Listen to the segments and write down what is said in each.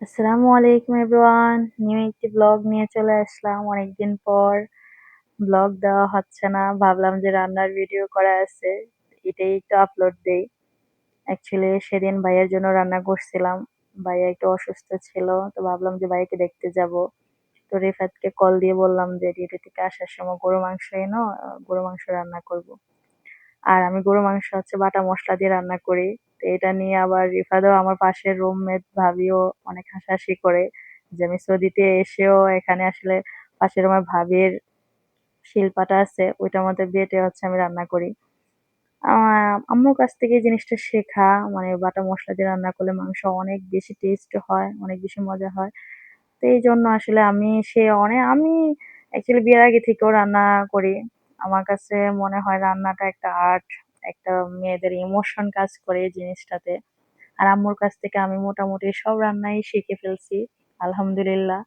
আসসালামু আলাইকুম everyone. New একটি ব্লগ নিয়ে চলে আসলাম অনেকদিন পর। ব্লগ দেওয়া হচ্ছে না, ভাবলাম যে রান্নার ভিডিও করা আছে, এটাই একটু আপলোড দেই। অ্যাকচুয়ালি সেদিন ভাইয়ের জন্য রান্না করছিলাম। ভাইয়া একটু অসুস্থ ছিল, তো ভাবলাম যে ভাইয়াকে দেখতে যাব। তো রিফাতকে কল দিয়ে বললাম যে ডিউটি থেকে আসার সময় গরু মাংস এনো, গরু মাংস রান্না করব। আর আমি গরু মাংস হচ্ছে বাটা মসলা দিয়ে রান্না করি। তো এটা নিয়ে আবার রিফাতও, আমার পাশের রুমমেট ভাবিও অনেক হাসাহাসি করে যে আমি সৌদিতে এসেও এখানে আসলে পাশের আমার ভাবির শিলপাটা আছে, ওইটার মধ্যে বেটে হচ্ছে আমি রান্না করি। আম্মুর কাছ থেকে এই জিনিসটা শেখা, মানে বাটা মসলা দিয়ে রান্না করলে মাংস অনেক বেশি টেস্ট হয়, অনেক বেশি মজা হয়। তো এই জন্য আসলে আমি অ্যাকচুয়ালি বিয়ের আগে থেকেও রান্না করি। আমার কাছে মনে হয় রান্নাটা একটা আর্ট, একটা মেয়েদের ইমোশন কাজ করে এই জিনিসটাতে। আর আম্মুর কাছ থেকে আমি মোটামুটি সব রান্নাই শিখে ফেলছি, আলহামদুলিল্লাহ।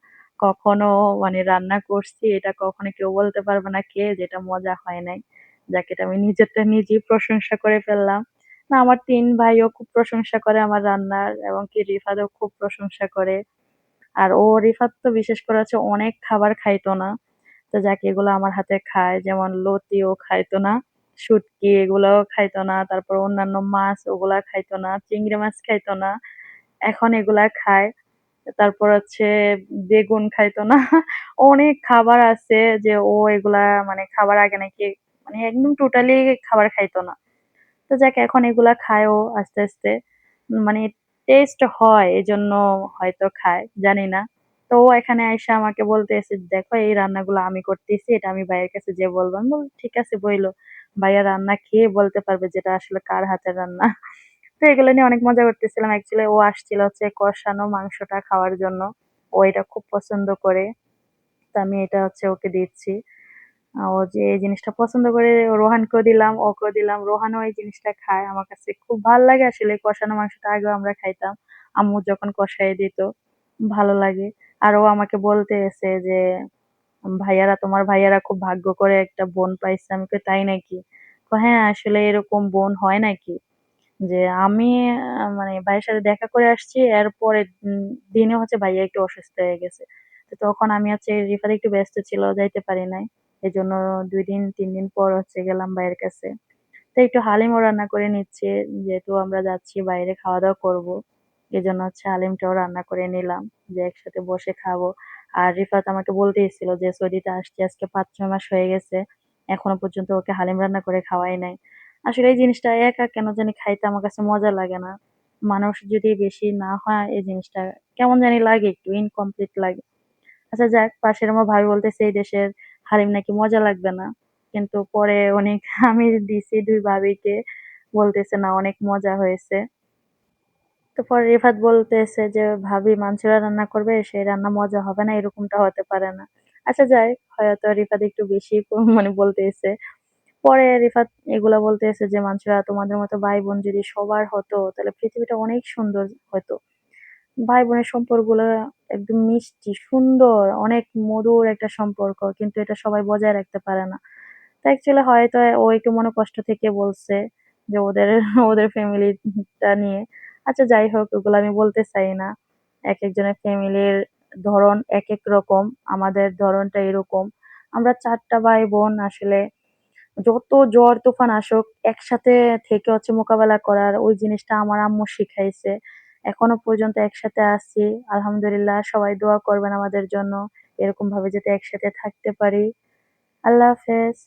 কখনো মানে রান্না করছি এটা কখনো কেউ বলতে পারবে না কে যেটা মজা হয় নাই। যাকে এটা আমি নিজেরটা নিজেই প্রশংসা করে ফেললাম। না, আমার ৩ ভাইও খুব প্রশংসা করে আমার রান্নার, এবং কি রিফাতও খুব প্রশংসা করে। আর রিফাত তো বিশেষ করে হচ্ছে অনেক খাবার খাইতো না। তো যাক এগুলো আমার হাতে খায়, যেমন লতিও খাইতো না, শুটকি এগুলাও খাইতো না, তারপর অন্যান্য মাছ ওগুলা খাইতো না, চিংড়ি মাছ খাইতো না, এখন এগুলা খায়। তারপর হচ্ছে বেগুন খাইতো না। অনেক খাবার আছে যে এগুলা মানে খাবার আগে নাকি মানে একদম টোটালি খাবার খাইতো না। তো যাক এখন এগুলা খায় ও আস্তে আস্তে, মানে টেস্ট হয় এজন্য হয়তো খায়, জানি না। তো ও এখানে আইসা আমাকে বলতেছে, দেখো এই রান্নাগুলো আমি করতেছি, এটা আমি ভাইয়ের কাছে যে বলবো। আমি বললাম, ঠিক আছে বইলো, ভাইয়া রান্না খেয়ে বলতে পারবে যেটা আসলে কার হাতের রান্না। তো এগুলো নিয়ে অনেক মজা করতেছিলাম। অ্যাকচুয়ালি ও আসছিল হচ্ছে কষানো মাংসটা খাওয়ার জন্য, ও এটা খুব পছন্দ করে। তো আমি এটা হচ্ছে ওকে দিচ্ছি। ও যে এই জিনিসটা পছন্দ করে, রোহানকেও দিলাম, ওকেও দিলাম। রোহানও এই জিনিসটা খায়, আমার কাছে খুব ভাল লাগে। আসলে কষানো মাংসটা আগেও আমরা খাইতাম, আম্মু যখন কষাই দিত, ভালো লাগে। আর ও আমাকে বলতে এসে যে ভাইয়ারা, তোমার ভাইয়ারা খুব ভাগ্য করে একটা বোন পাইছে। আমি কই, তাই নাকি? হ্যাঁ আসলে এরকম বোন হয় নাকি, যে আমি মানে ভাইয়ের সাথে দেখা করে আসছি, এর পরের দিনে হচ্ছে ভাইয়া একটু অসুস্থ হয়ে গেছে। তো তখন আমি হচ্ছে রিফাত একটু ব্যস্ত ছিল, যাইতে পারি নাই। এজন্য ২ দিন ৩ দিন পর হচ্ছে গেলাম ভাইয়ের কাছে। তো একটু হালিমও রান্না করে নিচ্ছি, যেহেতু আমরা যাচ্ছি বাইরে খাওয়া দাওয়া করবো। এজন্য হচ্ছে হালিমটাও রান্না করে নিলাম, যে একসাথে বসে খাবো। আর রিফাত আমাকে বলতেই ছিল যে সৌদিতে আসছি আজকে ৫-৬ মাস হয়ে গেছে, এখনো পর্যন্ত ওকে হালিম রান্না করে খাওয়াই নাই। আসলে এই জিনিসটা একা কেন জানি খাইতে আমার কাছে মজা লাগে না। মানুষ যদি বেশি না হয় এই জিনিসটা কেমন জানি লাগে, একটু ইনকমপ্লিট লাগে। আচ্ছা যাক, পাশের আমার ভাবি বলতেছে এই দেশের হালিম নাকি মজা লাগবে না। কিন্তু পরে অনেক আমি দিছি ২ ভাবিকে, বলতেছে না অনেক মজা হয়েছে। তো পরে রিফাত বলতেছে যে ভাবি মানসুরা রান্না করবে, সেই রান্না মজা হবে না, এরকমটা হতে পারে না। আচ্ছা যাই, হয়তো রিফাত একটু বেশি মানে বলতেছে। পরে রিফাত এগুলা বলতেছে যে মানসুরা, তোমাদের মতো ভাই বোন যদি সবার হতো তাহলে পৃথিবীটা অনেক সুন্দর হতো। ভাই বোনের সম্পর্কগুলো একদম মিষ্টি সুন্দর, অনেক মধুর একটা সম্পর্ক, কিন্তু এটা সবাই বজায় রাখতে পারে না। তো অ্যাকচুয়ালি হয়তো ও একটু মনে কষ্ট থেকে বলছে যে ওদের ওদের ফ্যামিলিটা নিয়ে। আচ্ছা যাই হোক, ওগুলো আমি বলতে চাই না। এক একজনের ফ্যামিলির ধরন এক এক রকম, আমাদের ধরনটা এরকম। আমরা ৪টা ভাই বোন আসলে যত ঝড় তুফান আসুক একসাথে থেকে হচ্ছে মোকাবেলা করার, ওই জিনিসটা আমার আম্মু শিখাইছে। এখনো পর্যন্ত একসাথে আছি, আলহামদুলিল্লাহ। সবাই দোয়া করবেন আমাদের জন্য, এরকম ভাবে যাতে একসাথে থাকতে পারি। আল্লাহ হাফেজ।